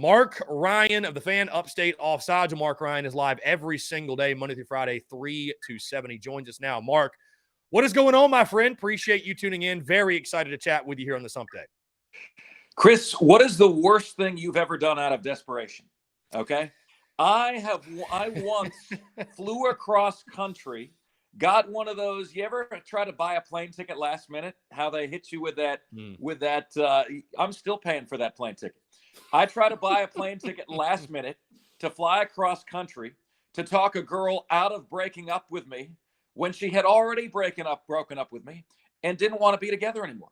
Marc Ryan of the Fan, Upstate Offsides. Marc Ryan is live every single day, Monday through Friday, 3 to 7. He joins us now. Marc, what is going on, my friend? Appreciate you tuning in. Very excited to chat with you here on this hump day. Chris, what is the worst thing you've ever done out of desperation? Okay. I once flew across country, got one of those. You ever try to buy a plane ticket last minute? How they hit you with that, I'm still paying for that plane ticket. I tried to buy a plane ticket last minute to fly across country to talk a girl out of breaking up with me when she had already broken up with me and didn't want to be together anymore.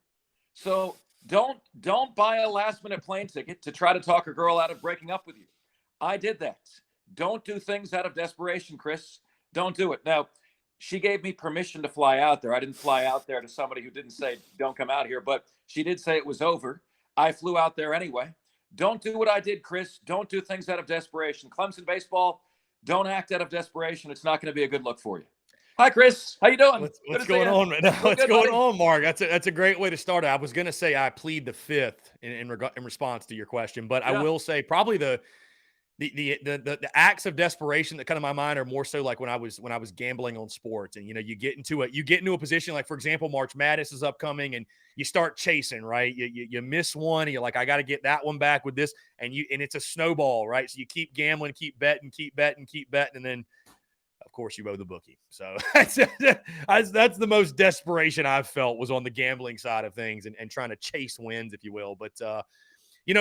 So don't buy a last minute plane ticket to try to talk a girl out of breaking up with you. I did that. Don't do things out of desperation, Chris. Don't do it. Now, she gave me permission to fly out there. I didn't fly out there to somebody who didn't say, don't come out here, but she did say it was over. I flew out there anyway. Don't do what I did, Chris. Don't do things out of desperation. Clemson baseball, don't act out of desperation. It's not going to be a good look for you. Hi, Chris. How you doing? What's going on, man? What's going on, Marc? That's a great way to start it. I was going to say I plead the fifth in response to your question, but I will say probably the acts of desperation that come to my mind are more so like when I was gambling on sports, and you get into a position like, for example, March Madness is upcoming, and you start chasing, right? You miss one, and you're like, I got to get that one back with this, and it's a snowball, right? So you keep gambling, keep betting, and then of course you owe the bookie. So that's the most desperation I've felt, was on the gambling side of things and trying to chase wins, if you will. But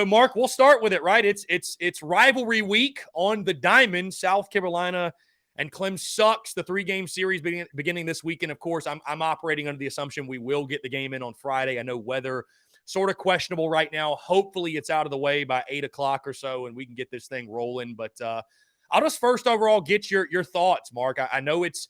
Marc, we'll start with it, right? It's rivalry week on the Diamond. South Carolina and Clem sucks. The 3-game series beginning this weekend. Of course, I'm operating under the assumption we will get the game in on Friday. I know weather sort of questionable right now. Hopefully it's out of the way by 8 o'clock or so, and we can get this thing rolling. But I'll just first overall get your thoughts, Marc. I know it's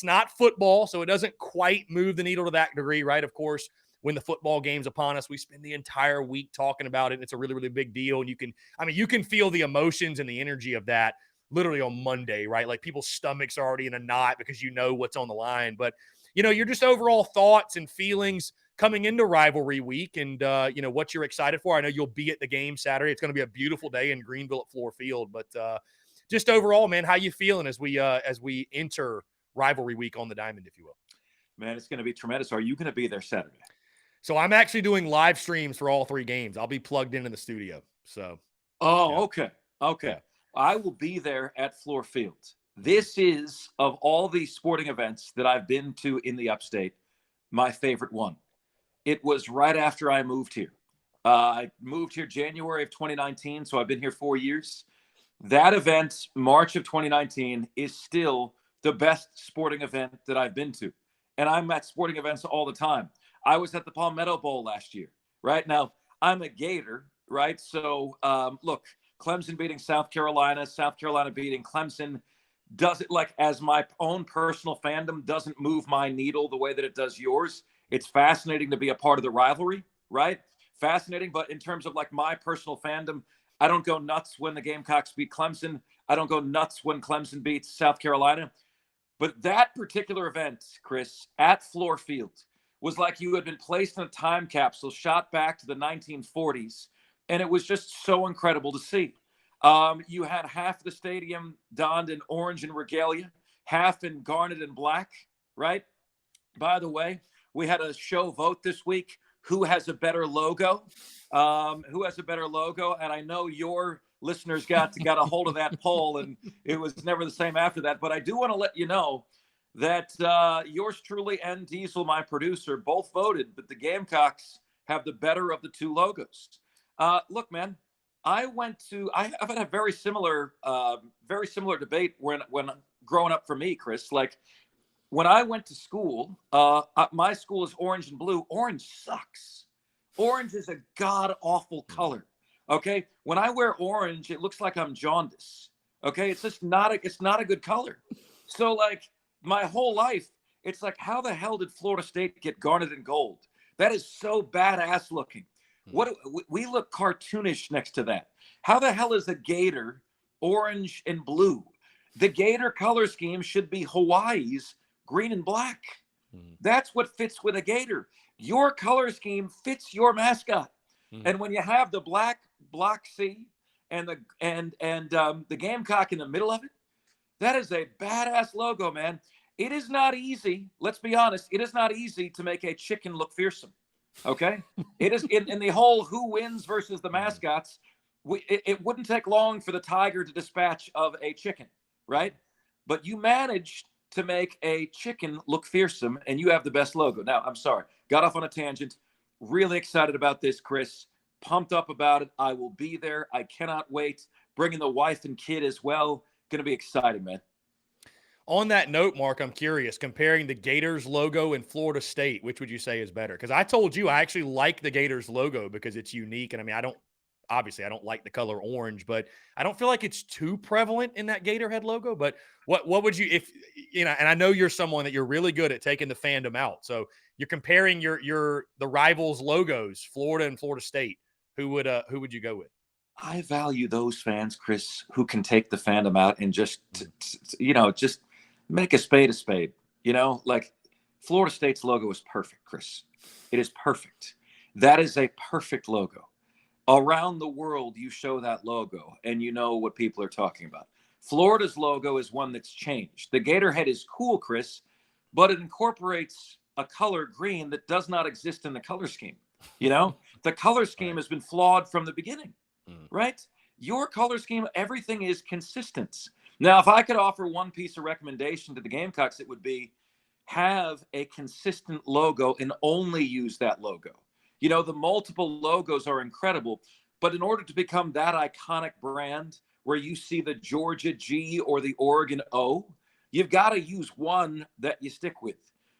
not football, so it doesn't quite move the needle to that degree, right? Of course, when the football game's upon us, we spend the entire week talking about it, and it's a really, really big deal. And you can feel the emotions and the energy of that literally on Monday, right? Like people's stomachs are already in a knot because you know what's on the line. But, your just overall thoughts and feelings coming into rivalry week, and, what you're excited for. I know you'll be at the game Saturday. It's going to be a beautiful day in Greenville at Floor Field. But just overall, man, how you feeling as we enter rivalry week on the Diamond, if you will? Man, it's going to be tremendous. Are you going to be there Saturday? So I'm actually doing live streams for all 3 games. I'll be plugged in the studio. So. Oh, yeah. Okay. Yeah. I will be there at Floor Field. This is, of all the sporting events that I've been to in the Upstate, my favorite one. It was right after I moved here. I moved here January of 2019, so I've been here 4 years. That event, March of 2019, is still the best sporting event that I've been to. And I'm at sporting events all the time. I was at the Palmetto Bowl last year, right? Now, I'm a Gator, right? So, look, Clemson beating South Carolina beating Clemson, does it, like, as my own personal fandom, doesn't move my needle the way that it does yours. It's fascinating to be a part of the rivalry, right? Fascinating, but in terms of, like, my personal fandom, I don't go nuts when the Gamecocks beat Clemson. I don't go nuts when Clemson beats South Carolina. But that particular event, Chris, at Floor Field, was like you had been placed in a time capsule, shot back to the 1940s, and it was just so incredible to see. You had half the stadium donned in orange and regalia, half in garnet and black, right? By the way, we had a show vote this week. Who has a better logo? And I know your listeners got a hold of that poll, and it was never the same after that. But I do want to let you know that yours truly and Diesel, my producer, both voted, but the Gamecocks have the better of the 2 logos. Look, man, I've had a very similar debate when growing up for me, Chris. Like, when I went to school, my school is orange and blue. Orange sucks. Orange is a god-awful color, okay? When I wear orange, it looks like I'm jaundice, okay? It's just not a good color. So, like, my whole life, it's like, how the hell did Florida State get garnet and gold? That is so badass looking. We look cartoonish next to that. How the hell is a Gator orange and blue? The Gator color scheme should be Hawaii's green and black. That's what fits with a Gator. Your color scheme fits your mascot. And when you have the black block C and the Gamecock in the middle of it. That is a badass logo, man. It is not easy. Let's be honest. It is not easy to make a chicken look fearsome. Okay, it is in the whole who wins versus the mascots. It wouldn't take long for the tiger to dispatch of a chicken, right? But you managed to make a chicken look fearsome, and you have the best logo. Now, I'm sorry, got off on a tangent. Really excited about this, Chris. Pumped up about it. I will be there. I cannot wait. Bringing the wife and kid as well. Going to be exciting, man. On that note, Mark, I'm curious, comparing the Gators logo and Florida State, which would you say is better? Because I told you I actually like the Gators logo because it's unique. And I mean, I don't like the color orange, but I don't feel like it's too prevalent in that Gator head logo. But what would you, if, you know, and I know you're someone that you're really good at taking the fandom out. So you're comparing the rivals logos, Florida and Florida State. Who would you go with? I value those fans, Chris, who can take the fandom out and just make a spade. Like Florida State's logo is perfect, Chris. It is perfect. That is a perfect logo. Around the world, you show that logo and you know what people are talking about. Florida's logo is one that's changed. The Gator head is cool, Chris, but it incorporates a color green that does not exist in the color scheme. The color scheme has been flawed from the beginning, right? Your color scheme, everything is consistent. Now, if I could offer one piece of recommendation to the Gamecocks, it would be have a consistent logo and only use that logo. The multiple logos are incredible, but in order to become that iconic brand where you see the Georgia G or the Oregon O, you've got to use one that you stick with.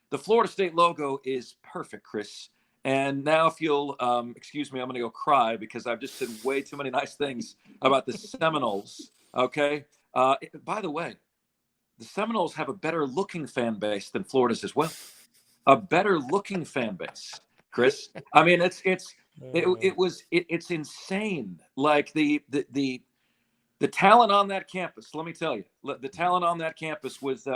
The Florida State logo is perfect, Chris. And now if you'll excuse me, I'm going to go cry because I've just said way too many nice things about the Seminoles, okay? By the way, the Seminoles have a better looking fan base than Florida's as well. A better looking fan base, Chris. I mean, it's insane. Like the talent on that campus. Let me tell you, the talent on that campus was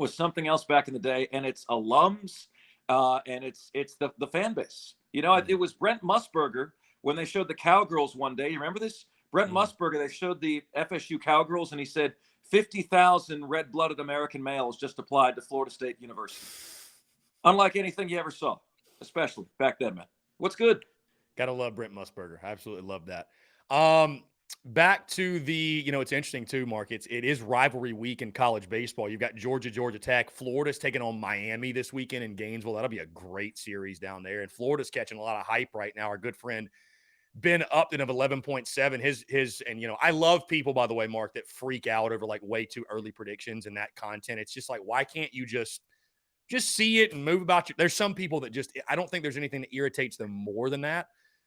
something else back in the day, and it's alums, and it's the fan base. It was Brent Musburger when they showed the Cowgirls one day. You remember this? Brent Musburger. They showed the FSU Cowgirls, and he said 50,000 red-blooded American males just applied to Florida State University. Unlike anything you ever saw, especially back then, man. What's good? Gotta love Brent Musburger. I absolutely love that. Back to the, it's interesting too, Mark. It is rivalry week in college baseball. You've got Georgia Tech. Florida's taking on Miami this weekend in Gainesville. That'll be a great series down there. And Florida's catching a lot of hype right now. Our good friend Ben Upton of 11.7. His I love people, by the way, Mark, that freak out over like way too early predictions and that content. It's just like, why can't you just see it and move about you? There's some people that I don't think there's anything that irritates them more than that.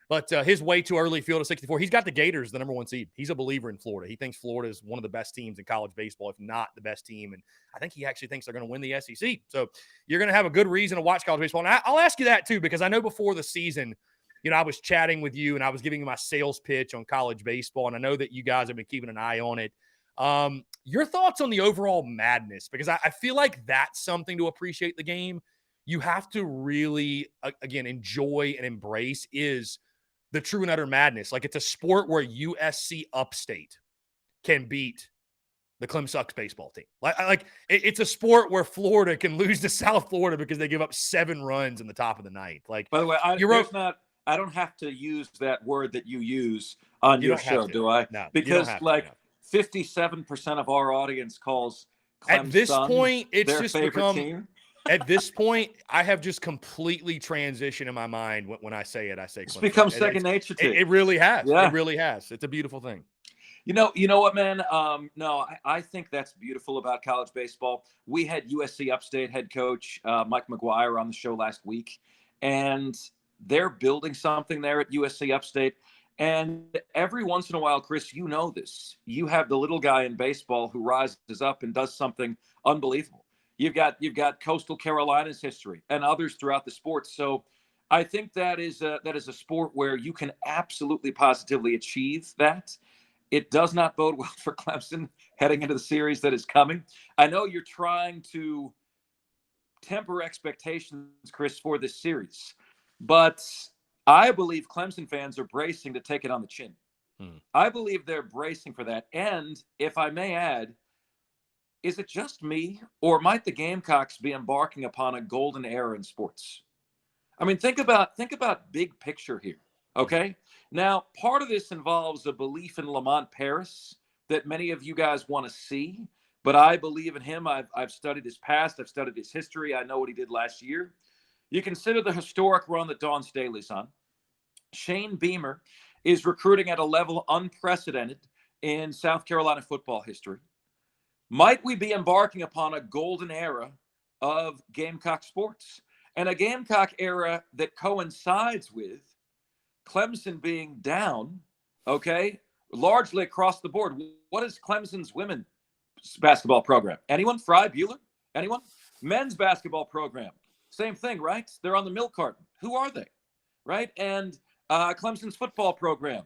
But his way too early field of 64, he's got the Gators, the number one seed. He's a believer in Florida. He thinks Florida is one of the best teams in college baseball, if not the best team. And I think he actually thinks they're going to win the SEC. So you're going to have a good reason to watch college baseball. And I'll ask you that too, because I know before the season, I was chatting with you and I was giving you my sales pitch on college baseball. And I know that you guys have been keeping an eye on it. Your thoughts on the overall madness, because I feel like that's something to appreciate the game. You have to really, again, enjoy and embrace is the true and utter madness. Like, it's a sport where USC Upstate can beat the Clemson baseball team. It's a sport where Florida can lose to South Florida because they give up 7 runs in the top of the ninth. Like, by the way, I don't have to use that word that you use on your show, do I? No, because 57% of our audience calls Clemson at this point, it's their just favorite become team. At this point, I have just completely transitioned in my mind when I say it. I say it's Clemson. Become second nature to you. It really has. Yeah. It really has. It's a beautiful thing. You know what, man? No, I think that's beautiful about college baseball. We had USC Upstate head coach Mike McGuire on the show last week, and they're building something there at USC Upstate. And every once in a while, Chris, you know this. You have the little guy in baseball who rises up and does something unbelievable. You've got Coastal Carolina's history and others throughout the sport. So I think that is a sport where you can absolutely positively achieve that. It does not bode well for Clemson heading into the series that is coming. I know you're trying to temper expectations, Chris, for this series, but I believe Clemson fans are bracing to take it on the chin. I believe they're bracing for that. And if I may add, is it just me, or might the Gamecocks be embarking upon a golden era in sports? I mean, think about big picture here. Okay. Now, part of this involves a belief in Lamont Paris that many of you guys want to see, but I believe in him. I've studied his past. I've studied his history. I know what he did last year. You consider the historic run that Dawn Staley's on. Shane Beamer is recruiting at a level unprecedented in South Carolina football history. Might we be embarking upon a golden era of Gamecock sports, and a Gamecock era that coincides with Clemson being down, okay, largely across the board? What is Clemson's women's basketball program? Anyone? Fry, Bueller? Anyone? Men's basketball program, same thing, right? They're on the milk carton. Who are they, right? And Clemson's football program,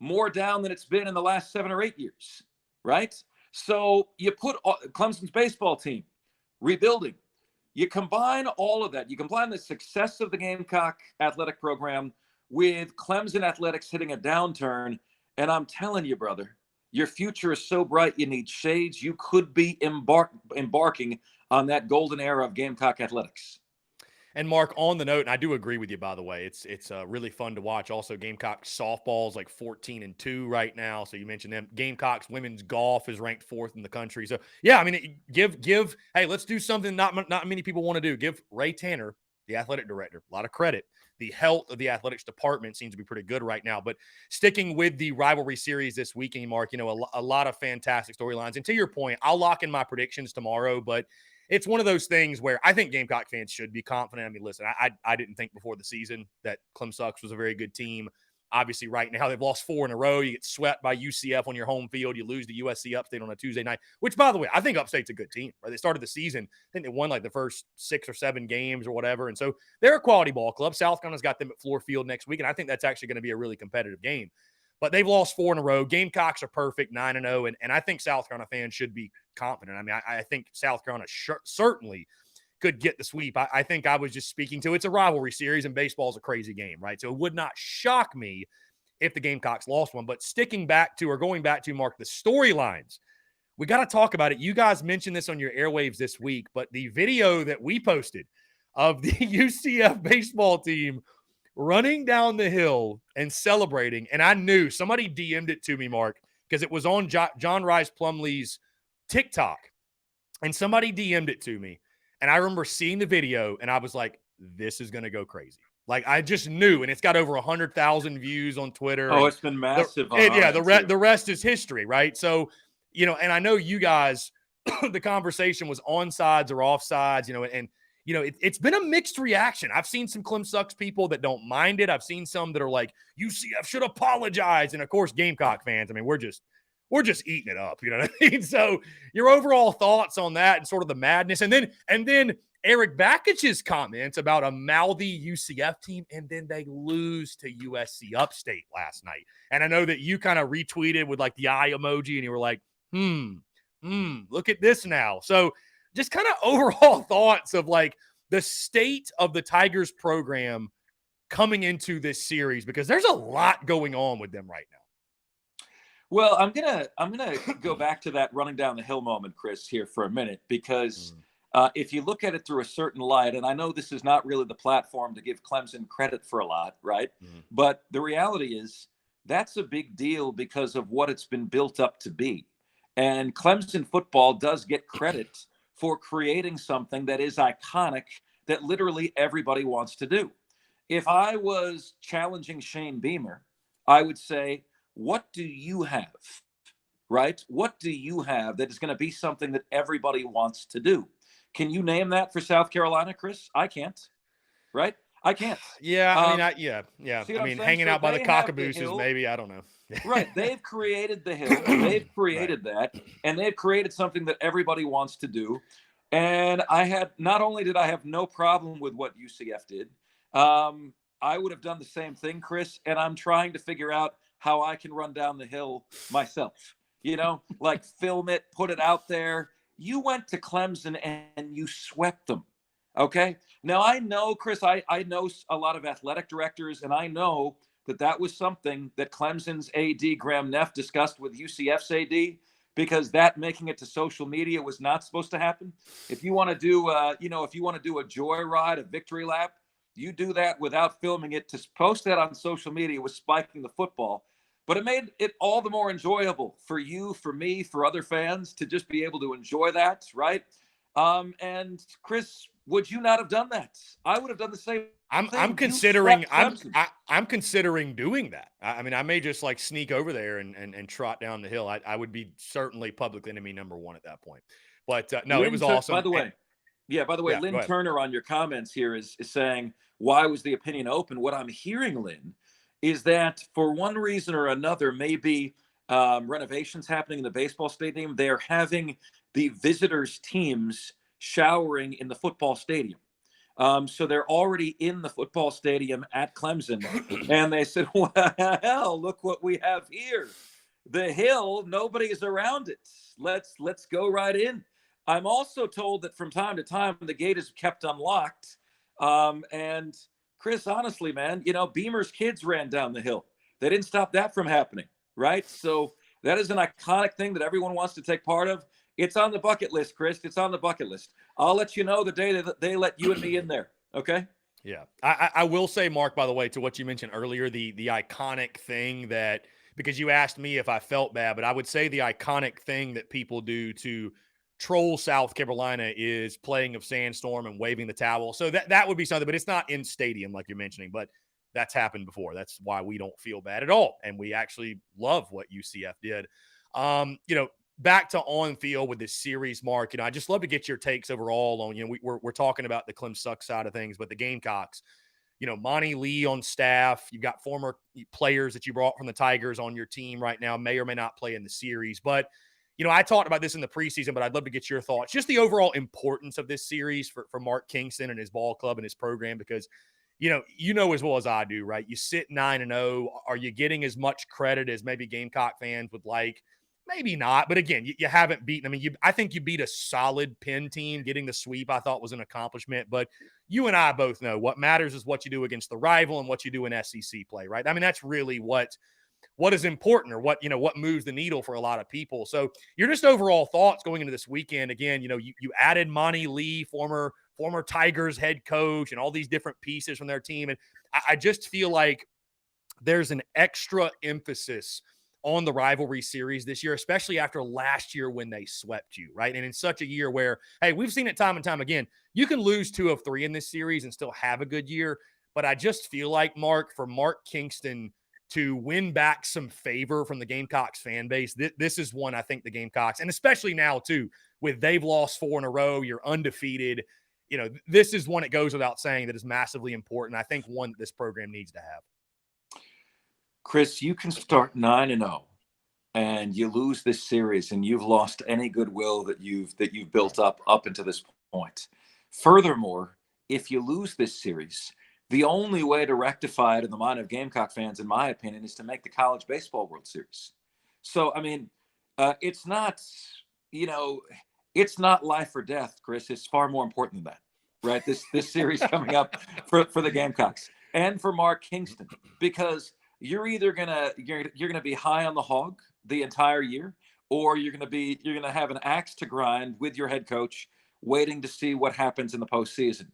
more down than it's been in the last 7 or 8 years, right? So you put Clemson's baseball team rebuilding. You combine all of that. You combine the success of the Gamecock athletic program with Clemson athletics hitting a downturn. And I'm telling you, brother, your future is so bright you need shades. You could be embarking on that golden era of Gamecock athletics. And Mark, on the note, and I do agree with you, by the way, it's really fun to watch. Also, Gamecock softball's like 14-2 right now. So you mentioned them. Gamecocks women's golf is ranked 4th in the country. So yeah, I mean, hey, let's do something not many people want to do. Give Ray Tanner, the athletic director, a lot of credit. The health of the athletics department seems to be pretty good right now. But sticking with the rivalry series this weekend, Mark, a lot of fantastic storylines. And to your point, I'll lock in my predictions tomorrow, but it's one of those things where I think Gamecock fans should be confident. I mean, listen, I didn't think before the season that Clemson was a very good team. Obviously, right now, they've lost 4 in a row. You get swept by UCF on your home field. You lose to USC Upstate on a Tuesday night, which, by the way, I think Upstate's a good team. Right? They started the season. I think they won like the first 6 or 7 games or whatever. And so they're a quality ball club. South Carolina's got them at Floor Field next week, and I think that's actually going to be a really competitive game. But they've lost 4 in a row. Gamecocks are perfect, 9-0, and I think South Carolina fans should be confident. I mean, I think South Carolina certainly could get the sweep. I think I was just speaking to it's a rivalry series, and baseball's a crazy game, right? So it would not shock me if the Gamecocks lost one. But going back to, Mark, the storylines, we got to talk about it. You guys mentioned this on your airwaves this week, but the video that we posted of the UCF baseball team running down the hill and celebrating. And I knew somebody DM'd it to me, Mark, because it was on John Rice Plumlee's TikTok. And somebody DM'd it to me. And I remember seeing the video and I was like, this is going to go crazy. Like, I just knew. And it's got over 100,000 views on Twitter. Oh, it's been massive. The rest is history, right? So, and I know you guys, the conversation was onsides or offsides, and it's been a mixed reaction. I've seen some Clemsucks people that don't mind it. I've seen some that are like, UCF should apologize. And of course, Gamecock fans, I mean, we're just eating it up. You know what I mean? So your overall thoughts on that and sort of the madness. And then Eric Bakic's comments about a mouthy UCF team, and then they lose to USC Upstate last night. And I know that you kind of retweeted with like the eye emoji and you were like, look at this now. So just kind of overall thoughts of like the state of the Tigers program coming into this series, because there's a lot going on with them right now. Well, I'm gonna go back to that running down the hill moment, Chris, here for a minute, because if you look at it through a certain light, and I know this is not really the platform to give Clemson credit for a lot, right? But the reality is that's a big deal because of what it's been built up to be. And Clemson football does get credit for creating something that is iconic, that literally everybody wants to do. If I was challenging Shane Beamer, I would say, what do you have, right? What do you have that is going to be something that everybody wants to do? Can you name that for South Carolina, Chris? I can't, right? I can't. Yeah, I mean, hanging out by the cockabooses, maybe, I don't know. Right. They've created the hill. They've created that, and they've created something that everybody wants to do. And not only did I have no problem with what UCF did, I would have done the same thing, Chris. And I'm trying to figure out how I can run down the hill myself, like film it, put it out there. You went to Clemson and you swept them. Okay. Now I know, Chris, I know a lot of athletic directors, and I know that was something that Clemson's AD Graham Neff discussed with UCF's AD, because that making it to social media was not supposed to happen. If you want to do, if you want to do a joyride, a victory lap, you do that without filming it. To post that on social media was spiking the football. But it made it all the more enjoyable for you, for me, for other fans to just be able to enjoy that, right? And Chris, would you not have done that? I would have done the same. I'm considering I'm considering doing that. I mean, I may just like sneak over there and trot down the hill. I would be certainly public enemy number one at that point. But no, it was awesome. By the way, Lynn Turner on your comments here is saying, why was the opinion open? What I'm hearing, Lynn, is that for one reason or another, maybe renovations happening in the baseball stadium, they're having the visitors' teams showering in the football stadium. So they're already in the football stadium at Clemson. And they said, well, look what we have here. The hill, nobody's around it. Let's go right in. I'm also told that from time to time, the gate is kept unlocked. And Chris, honestly, man, Beamer's kids ran down the hill. They didn't stop that from happening, right? So that is an iconic thing that everyone wants to take part of. It's on the bucket list, Chris. It's on the bucket list. I'll let you know the day that they let you and me in there. Okay? Yeah. I will say, Mark, by the way, to what you mentioned earlier, the iconic thing that, because you asked me if I felt bad, but I would say the iconic thing that people do to troll South Carolina is playing of Sandstorm and waving the towel. So that would be something, but it's not in stadium like you're mentioning, but that's happened before. That's why we don't feel bad at all. And we actually love what UCF did. Back to on field with this series, Mark, I just love to get your takes overall on, we're talking about the Clem Suck side of things, but the Gamecocks, Monty Lee on staff, you've got former players that you brought from the Tigers on your team right now, may or may not play in the series. But, I talked about this in the preseason, but I'd love to get your thoughts. Just the overall importance of this series for Mark Kingston and his ball club and his program, because, as well as I do, right? You sit 9-0. Are you getting as much credit as maybe Gamecock fans would like? Maybe not. But again, you haven't beaten. I mean, I think you beat a solid Penn team. Getting the sweep, I thought, was an accomplishment. But you and I both know what matters is what you do against the rival and what you do in SEC play, right? I mean, that's really what is important, or what moves the needle for a lot of people. So your just overall thoughts going into this weekend. Again, you added Monty Lee, former Tigers head coach, and all these different pieces from their team. And I just feel like there's an extra emphasis on the rivalry series this year, especially after last year when they swept you, right? And in such a year where, hey, we've seen it time and time again, you can lose 2 of 3 in this series and still have a good year. But I just feel like, Mark, for Mark Kingston to win back some favor from the Gamecocks fan base, this is one I think the Gamecocks, and especially now too, with they've lost 4 in a row, you're undefeated. This is one, it goes without saying, that is massively important. I think one that this program needs to have. Chris, you can start 9-0 and you lose this series and you've lost any goodwill that you've built up into this point. Furthermore, if you lose this series, the only way to rectify it in the mind of Gamecock fans, in my opinion, is to make the College Baseball World Series. So, I mean, it's not life or death, Chris. It's far more important than that, right? This series coming up for the Gamecocks and for Mark Kingston, because you're either gonna be high on the hog the entire year, or you're gonna have an axe to grind with your head coach, waiting to see what happens in the postseason.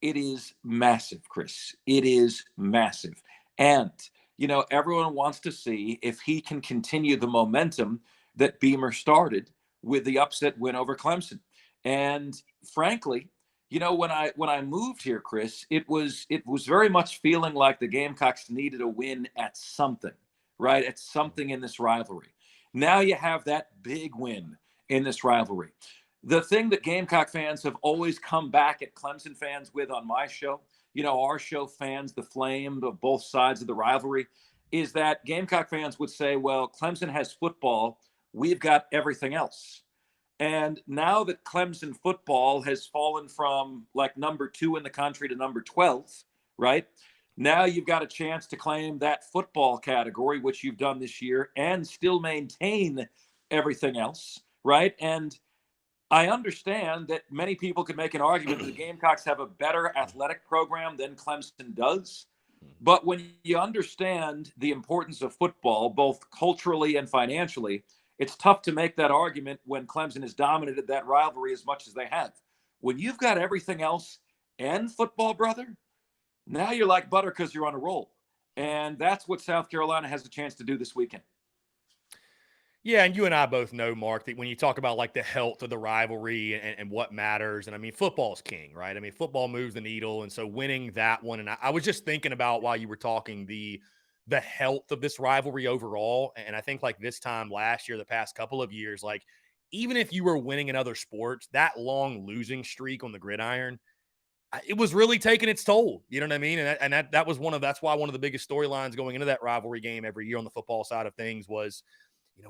It is massive, Chris. It is massive, and everyone wants to see if he can continue the momentum that Beamer started with the upset win over Clemson. And frankly, when I moved here, Chris, it was very much feeling like the Gamecocks needed a win at something, right? At something in this rivalry. Now you have that big win in this rivalry. The thing that Gamecock fans have always come back at Clemson fans with on my show, our show fans, the flame of both sides of the rivalry, is that Gamecock fans would say, well, Clemson has football. We've got everything else. And now that Clemson football has fallen from like number 2 in the country to number 12, right? Now you've got a chance to claim that football category, which you've done this year, and still maintain everything else, right? And I understand that many people could make an argument that the Gamecocks have a better athletic program than Clemson does. But when you understand the importance of football, both culturally and financially, it's tough to make that argument when Clemson has dominated that rivalry as much as they have. When you've got everything else and football, brother, now you're like butter because you're on a roll. And that's what South Carolina has a chance to do this weekend. Yeah, and you and I both know, Mark, that when you talk about like the health of the rivalry and what matters, and I mean, football's king, right? I mean, football moves the needle, and so winning that one, and I was just thinking about while you were talking the health of this rivalry overall, and I think like this time last year, the past couple of years, like even if you were winning in other sports, that long losing streak on the gridiron, it was really taking its toll. You know what I mean? And that was that's why one of the biggest storylines going into that rivalry game every year on the football side of things was,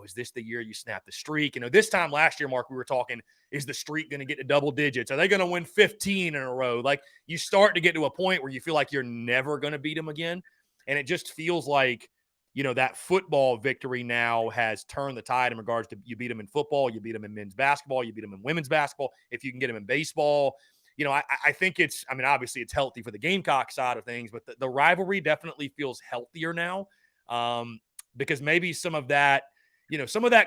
is this the year you snap the streak? This time last year, Mark, we were talking, is the streak going to get to double digits? Are they going to win 15 in a row? Like you start to get to a point where you feel like you're never going to beat them again. And it just feels like, that football victory now has turned the tide in regards to you beat them in football, you beat them in men's basketball, you beat them in women's basketball. If you can get them in baseball, I think obviously it's healthy for the Gamecock side of things, but the rivalry definitely feels healthier now because maybe some of that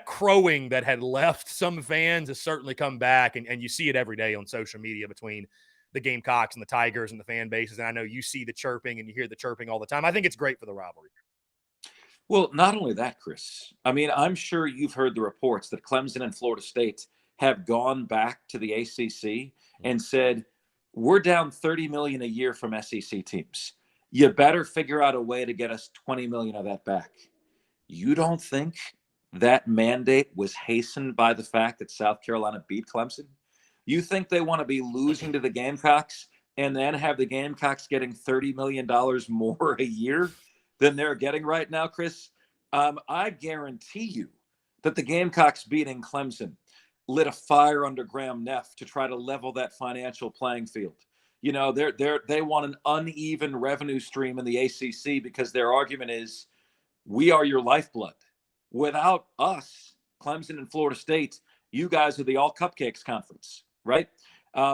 crowing that had left some fans has certainly come back, and you see it every day on social media between the Gamecocks and the Tigers and the fan bases. And I know you see the chirping and you hear the chirping all the time. I think it's great for the rivalry. Well, not only that, Chris, I mean, I'm sure you've heard the reports that Clemson and Florida State have gone back to the ACC and said, we're down $30 million a year from SEC teams. You better figure out a way to get us $20 million of that back. You don't think that mandate was hastened by the fact that South Carolina beat Clemson? You think they want to be losing to the Gamecocks and then have the Gamecocks getting $30 million more a year than they're getting right now, Chris? I guarantee you that the Gamecocks beating Clemson lit a fire under Graham Neff to try to level that financial playing field. They want an uneven revenue stream in the ACC because their argument is, we are your lifeblood. Without us, Clemson and Florida State, you guys are the all cupcakes conference, right?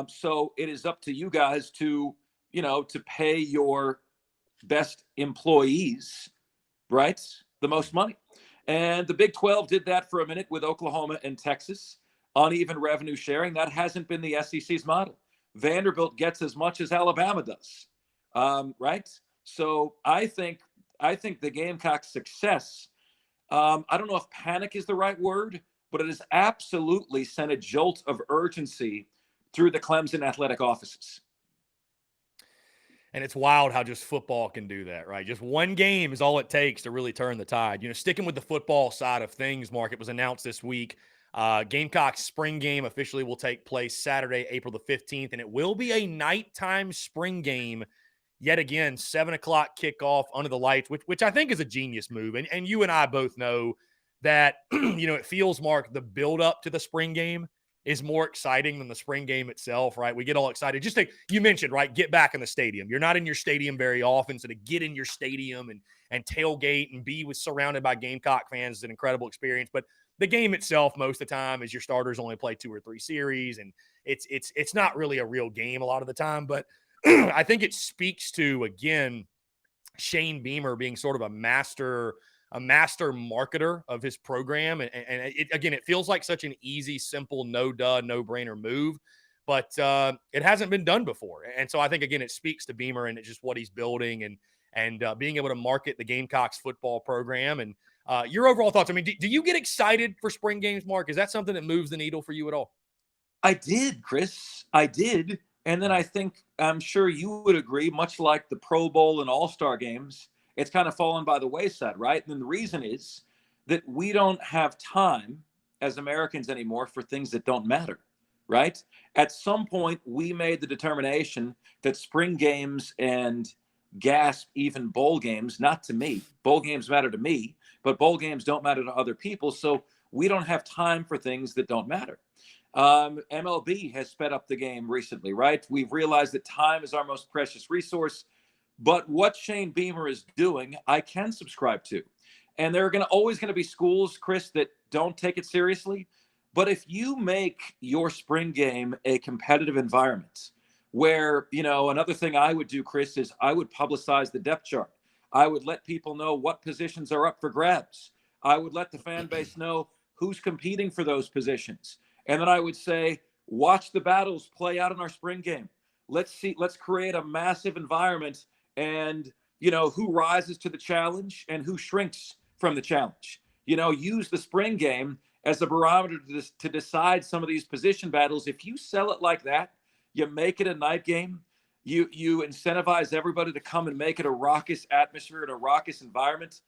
So it is up to you guys to pay your best employees, right, the most money. And the Big 12 did that for a minute with Oklahoma and Texas. Uneven revenue sharing, that hasn't been the SEC's model. Vanderbilt gets as much as Alabama does, right? So I think the Gamecocks' success, I don't know if panic is the right word, but it has absolutely sent a jolt of urgency through the Clemson athletic offices. And it's wild how just football can do that, right? Just one game is all it takes to really turn the tide. Sticking with the football side of things, Mark, it was announced this week. Gamecocks spring game officially will take place Saturday, April the 15th, and it will be a nighttime spring game. Yet again, 7 o'clock kickoff under the lights, which I think is a genius move. And you and I both know that, it feels, Mark, the build up to the spring game is more exciting than the spring game itself, right? We get all excited. Just you mentioned, right, get back in the stadium. You're not in your stadium very often, so to get in your stadium and tailgate and be surrounded by Gamecock fans is an incredible experience. But the game itself, most of the time, is your starters only play 2 or 3 series, and it's not really a real game a lot of the time. But I think it speaks to, again, Shane Beamer being sort of a master marketer of his program. And it feels like such an easy, simple, no-brainer move, but it hasn't been done before. And so I think, again, it speaks to Beamer and it's just what he's building and being able to market the Gamecocks football program. And your overall thoughts, I mean, do you get excited for spring games, Mark? Is that something that moves the needle for you at all? I did, Chris. I did. And then I'm sure you would agree, much like the Pro Bowl and All-Star games, it's kind of fallen by the wayside, right? And the reason is that we don't have time as Americans anymore for things that don't matter, right? At some point, we made the determination that spring games and even bowl games, not to me, bowl games matter to me, but bowl games don't matter to other people. So we don't have time for things that don't matter. MLB has sped up the game recently, right? We've realized that time is our most precious resource. But what Shane Beamer is doing, I can subscribe to. And there are always going to be schools, Chris, that don't take it seriously. But if you make your spring game a competitive environment where, another thing I would do, Chris, is I would publicize the depth chart. I would let people know what positions are up for grabs. I would let the fan base know who's competing for those positions. And then I would say, watch the battles play out in our spring game. Let's create a massive environment, and, who rises to the challenge and who shrinks from the challenge. Use the spring game as a barometer to decide some of these position battles. If you sell it like that, you make it a night game, you incentivize everybody to come and make it a raucous atmosphere and a raucous environment.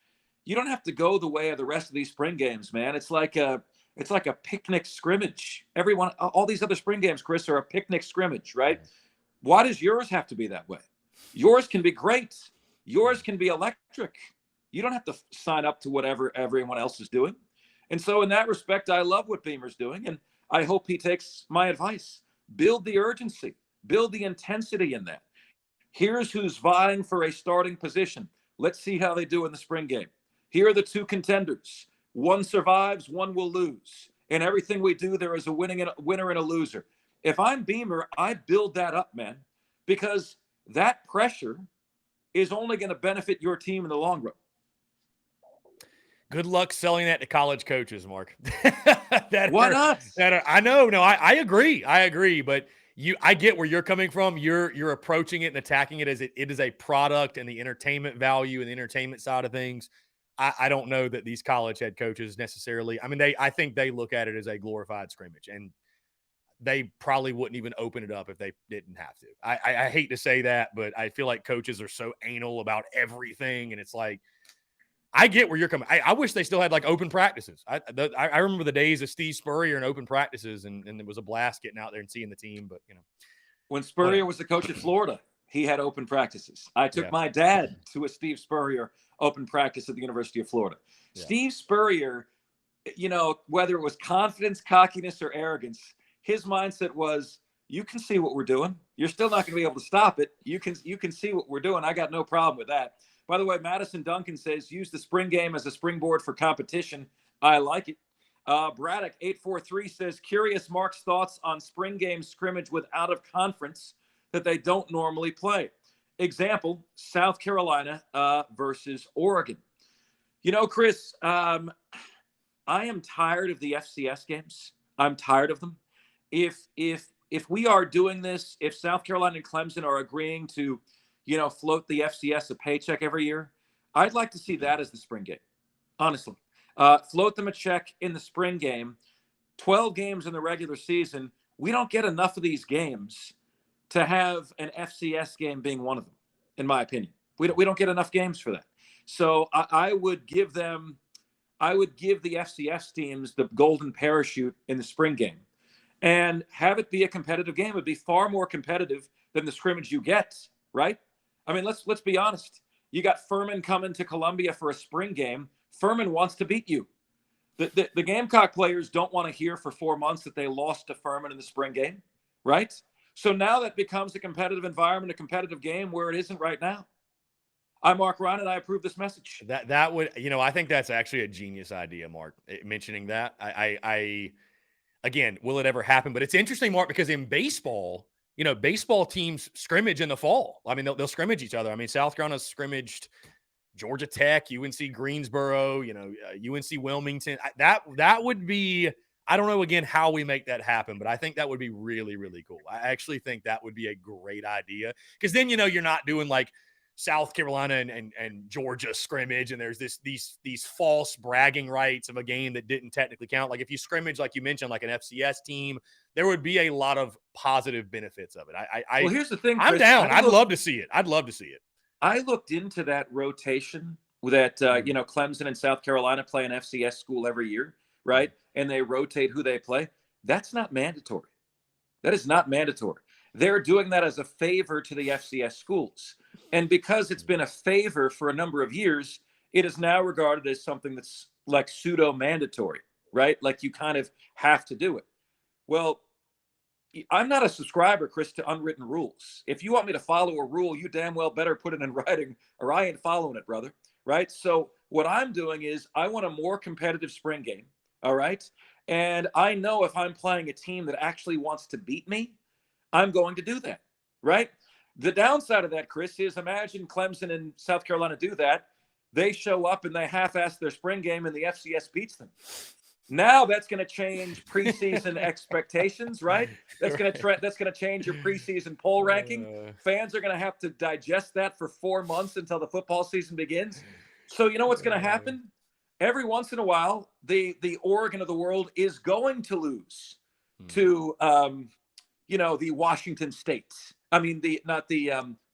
You don't have to go the way of the rest of these spring games, man. It's like a picnic scrimmage. All these other spring games, Chris, are a picnic scrimmage, right? Why does yours have to be that way? Yours can be great. Yours can be electric. You don't have to sign up to whatever everyone else is doing. And so in that respect, I love what Beamer's doing, and I hope he takes my advice. Build the urgency, build the intensity in that. Here's who's vying for a starting position. Let's see how they do in the spring game. Here are the two contenders. One survives, one will lose. In everything we do, there is a winner and a loser. If I'm Beamer, I build that up, man, because that pressure is only going to benefit your team in the long run. Good luck selling that to college coaches, Mark. Why not? I know. No, I agree. But I get where you're coming from. You're approaching it and attacking it as it is a product and the entertainment value and the entertainment side of things. I don't know that these college head coaches necessarily. I mean, I think they look at it as a glorified scrimmage, and they probably wouldn't even open it up if they didn't have to. I hate to say that, but I feel like coaches are so anal about everything, and it's like, I get where you're coming. I wish they still had like open practices. I remember the days of Steve Spurrier and open practices, and it was a blast getting out there and seeing the team. But when Spurrier was the coach at Florida, he had open practices. I took my dad to a Steve Spurrier open practice at the University of Florida. Yeah. Steve Spurrier, whether it was confidence, cockiness, or arrogance, his mindset was, you can see what we're doing. You're still not going to be able to stop it. You can see what we're doing. I got no problem with that. By the way, Madison Duncan says, use the spring game as a springboard for competition. I like it. Braddock 843 says, curious Mark's thoughts on spring game scrimmage with out of conference that they don't normally play. Example, South Carolina versus Oregon. Chris, I am tired of the FCS games. I'm tired of them. If we are doing this, if South Carolina and Clemson are agreeing to, float the FCS a paycheck every year, I'd like to see that as the spring game. Honestly, float them a check in the spring game. 12 games in the regular season. We don't get enough of these games to have an FCS game being one of them, in my opinion. We don't get enough games for that. So I would give the FCS teams the golden parachute in the spring game and have it be a competitive game. It would be far more competitive than the scrimmage you get, right? I mean, let's be honest. You got Furman coming to Columbia for a spring game. Furman wants to beat you. The Gamecock players don't want to hear for 4 months that they lost to Furman in the spring game, right? So now that becomes a competitive environment, a competitive game where it isn't right now. I'm Marc Ryan, and I approve this message. That would, I think that's actually a genius idea, Mark, mentioning that. Again, will it ever happen? But it's interesting, Mark, because in baseball, baseball teams scrimmage in the fall. I mean, they'll scrimmage each other. I mean, South Carolina scrimmaged Georgia Tech, UNC Greensboro, UNC Wilmington. That would be, I don't know, again, how we make that happen, but I think that would be really, really cool. I actually think that would be a great idea, because then, you're not doing like South Carolina and Georgia scrimmage, and there's these false bragging rights of a game that didn't technically count. Like if you scrimmage, like you mentioned, like an FCS team, there would be a lot of positive benefits of it. Well, here's the thing, Chris. I'm down. I'd love to see it. I looked into that rotation that, Clemson and South Carolina play an FCS school every year, right? And they rotate who they play. That's not mandatory. That is not mandatory. They're doing that as a favor to the FCS schools. And because it's been a favor for a number of years, it is now regarded as something that's like pseudo-mandatory, right? Like you kind of have to do it. Well, I'm not a subscriber, Chris, to unwritten rules. If you want me to follow a rule, you damn well better put it in writing, or I ain't following it, brother, right? So what I'm doing is I want a more competitive spring game, all right? And I know if I'm playing a team that actually wants to beat me, I'm going to do that, right? The downside of that, Chris, is imagine Clemson and South Carolina do that. They show up and they half-ass their spring game and the FCS beats them. Now that's going to change preseason expectations, right? That's going to change your preseason poll ranking. Fans are going to have to digest that for 4 months until the football season begins. So you know what's going to happen? Every once in a while, the Oregon of the world is going to lose to the Washington states. I mean, the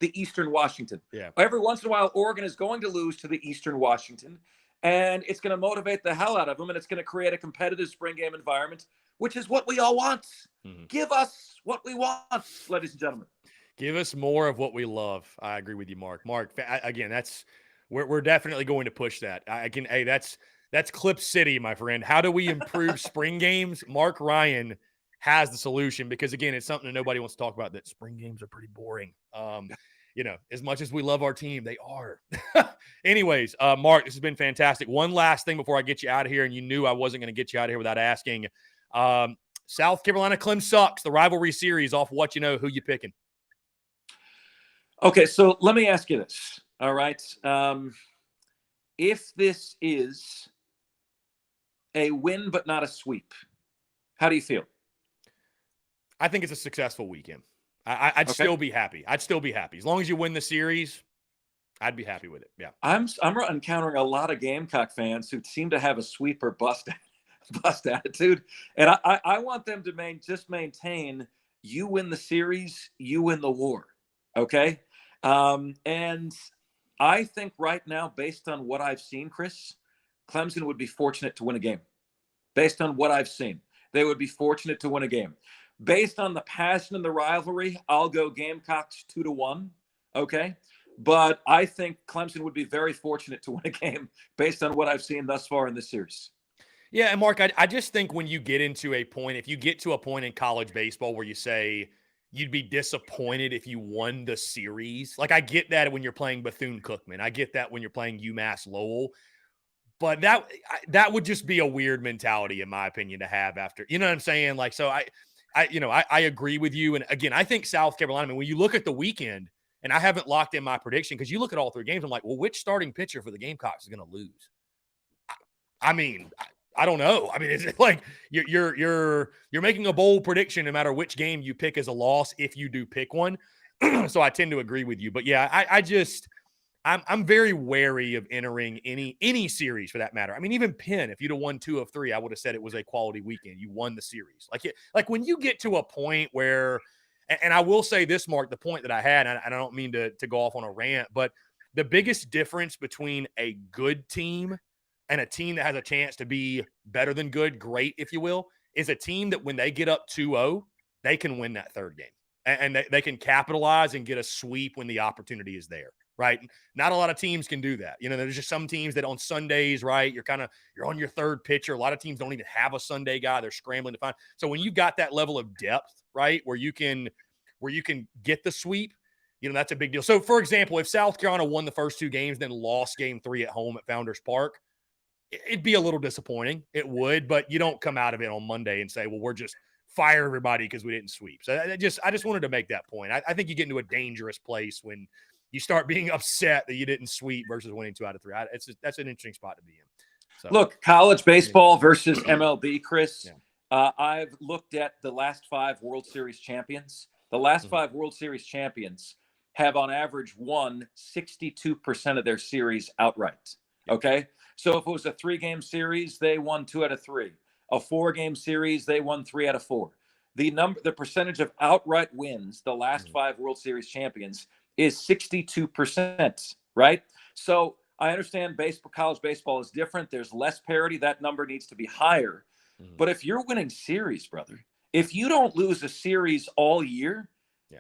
Eastern Washington. Yeah. Every once in a while, Oregon is going to lose to the Eastern Washington. And it's going to motivate the hell out of them, and it's going to create a competitive spring game environment, which is what we all want. Give us what we want, ladies and gentlemen. Give us more of what we love. I agree with you, Mark. Mark, again, we're definitely going to push that. That's Clip City, my friend. How do we improve spring games? Marc Ryan has the solution because, again, it's something that nobody wants to talk about, that spring games are pretty boring. As much as we love our team, they are. Anyways, Mark, this has been fantastic. One last thing before I get you out of here, and you knew I wasn't going to get you out of here without asking. South Carolina Clem sucks, the rivalry series, off what you know, who you picking? Okay, so let me ask you this, all right? If this is a win but not a sweep, how do you feel? I think it's a successful weekend. I'd still be happy. I'd still be happy. As long as you win the series, I'd be happy with it. Yeah. I'm encountering a lot of Gamecock fans who seem to have a sweep or bust attitude. And I want them to just maintain, you win the series, you win the war. Okay. And I think right now, based on what I've seen, Chris, Clemson would be fortunate to win a game. Based on what I've seen, they would be fortunate to win a game. Based on the passion and the rivalry, I'll go Gamecocks 2-1. Okay. But I think Clemson would be very fortunate to win a game based on what I've seen thus far in this series. Yeah. And Mark, I just think when you get into a point, if you get to a point in college baseball where you say you'd be disappointed if you won the series, like I get that when you're playing Bethune-Cookman. I get that when you're playing UMass Lowell. But that would just be a weird mentality, in my opinion, to have after, you know what I'm saying? Like, so I agree with you. And again, I think South Carolina, I mean, when you look at the weekend, and I haven't locked in my prediction because you look at all three games, I'm like, well, which starting pitcher for the Gamecocks is going to lose? I mean, I don't know. I mean, is it like you're making a bold prediction no matter which game you pick as a loss if you do pick one. So I tend to agree with you. But yeah, I'm very wary of entering any series for that matter. I mean, even Penn, if you'd have won 2 of 3, I would have said it was a quality weekend. You won the series. Like when you get to a point where, and I will say this, Mark, the point that I had, and I don't mean to go off on a rant, but the biggest difference between a good team and a team that has a chance to be better than good, great, if you will, is a team that when they get up 2-0, they can win that third game. And they can capitalize and get a sweep when the opportunity is there. Right. Not a lot of teams can do that. You know, there's just some teams that on Sundays, right, you're on your third pitcher. A lot of teams don't even have a Sunday guy. They're scrambling to find. So when you've got that level of depth, right, where you can get the sweep, you know, that's a big deal. So, for example, if South Carolina won the first 2 games, then lost game 3 at home at Founders Park, it'd be a little disappointing. It would, but you don't come out of it on Monday and say, well, we're just fire everybody because we didn't sweep. So I just wanted to make that point. I think you get into a dangerous place when you start being upset that you didn't sweep versus winning 2 out of 3. That's an interesting spot to be in. So, look, college baseball versus MLB, Chris. Yeah. I've looked at the last 5 World Series champions. The last 5 World Series champions have on average won 62% of their series outright. Okay. So if it was a 3-game series, they won 2 out of 3. A 4-game series, they won 3 out of 4. The percentage of outright wins, the last 5 World Series champions, is 62%, right? So I understand college baseball is different. There's less parity. That number needs to be higher. But if you're winning series, brother, if you don't lose a series all year,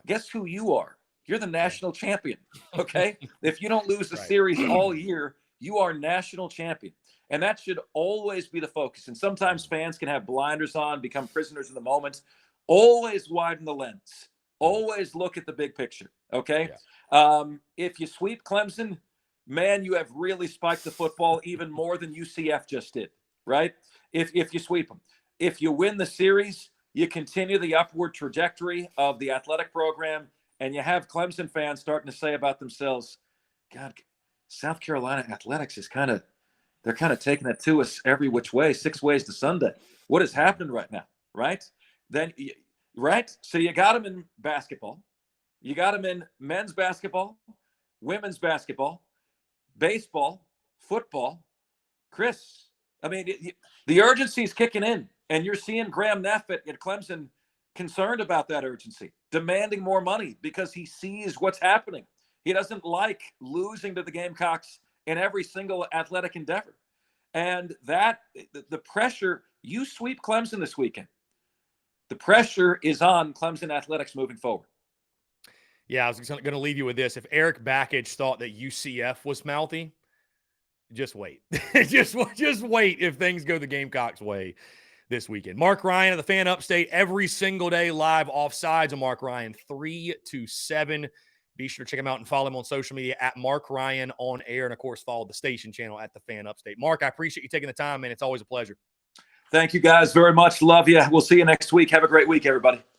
guess who you are? You're the national champion, okay? If you don't lose a series all year, you are national champion. And that should always be the focus. And sometimes fans can have blinders on, become prisoners in the moment. Always widen the lens. Always look at the big picture, okay? Yeah. If you sweep Clemson, man, you have really spiked the football even more than UCF just did, right? If you sweep them. If you win the series, you continue the upward trajectory of the athletic program, and you have Clemson fans starting to say about themselves, God, South Carolina athletics is they're kind of taking it to us every which way, 6 ways to Sunday. What is happening right now, right? Right? So you got them in basketball. You got them in men's basketball, women's basketball, baseball, football. Chris, I mean, the urgency is kicking in, and you're seeing Graham Neff at Clemson concerned about that urgency, demanding more money because he sees what's happening. He doesn't like losing to the Gamecocks in every single athletic endeavor. And that the pressure, you sweep Clemson this weekend, the pressure is on Clemson athletics moving forward. Yeah, I was going to leave you with this. If Eric Backage thought that UCF was mouthy, just wait. just wait if things go the Gamecocks' way this weekend. Marc Ryan of the Fan Upstate every single day live offsides of Marc Ryan 3 to 7. Be sure to check him out and follow him on social media at Marc Ryan on air. And, of course, follow the station channel at the Fan Upstate. Mark, I appreciate you taking the time, man. It's always a pleasure. Thank you, guys, very much. Love you. We'll see you next week. Have a great week, everybody.